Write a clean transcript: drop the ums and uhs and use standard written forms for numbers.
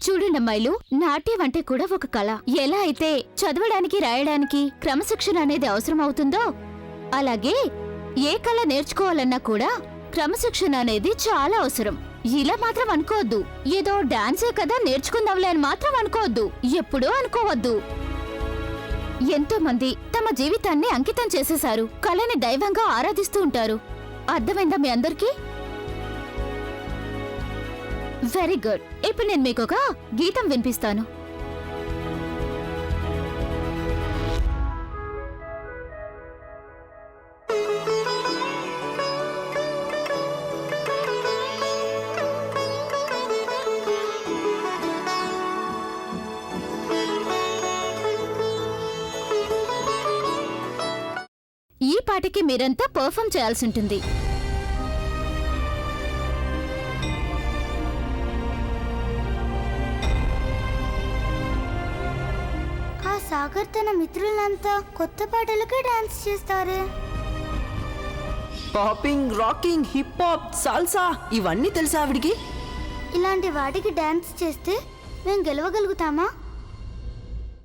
చూడండి అమ్మాయిలు, నాట్యం అంటే కూడా ఒక కళ. ఎలా అయితే చదవడానికి రాయడానికి క్రమశిక్షణ అనేది అవసరం అవుతుందో అలాగే ఏ కళ నేర్చుకోవాలన్నా కూడా క్రమశిక్షణ అనేది చాలా అవసరం. ఇలా మాత్రం అనుకోవద్దు, ఏదో డాన్సే కదా నేర్చుకుందాంలే అని మాత్రం అనుకోవద్దు, ఎప్పుడూ అనుకోవద్దు. ఎంతో మంది తమ జీవితాన్ని అంకితం చేసేశారు, కళని దైవంగా ఆరాధిస్తూ ఉంటారు. అర్థమైందా మీ అందరికీ? Very good. ఇప్పుడు నేను మీకు ఒక గీతం వినిపిస్తాను. ఈ పాటకి మీరంతా పర్ఫామ్ చేయాల్సి ఉంటుంది. సాగర్ తన మిత్రులంతా కొత్త పాటలకే డాన్స్ చేస్తారు. Popping, rocking, hip hop, salsa ఇవన్నీ తెలుసా ఆవిడికి? ఇలాంటి వాటికి డాన్స్ చేస్తే మేము గెలవగలుగుతామా?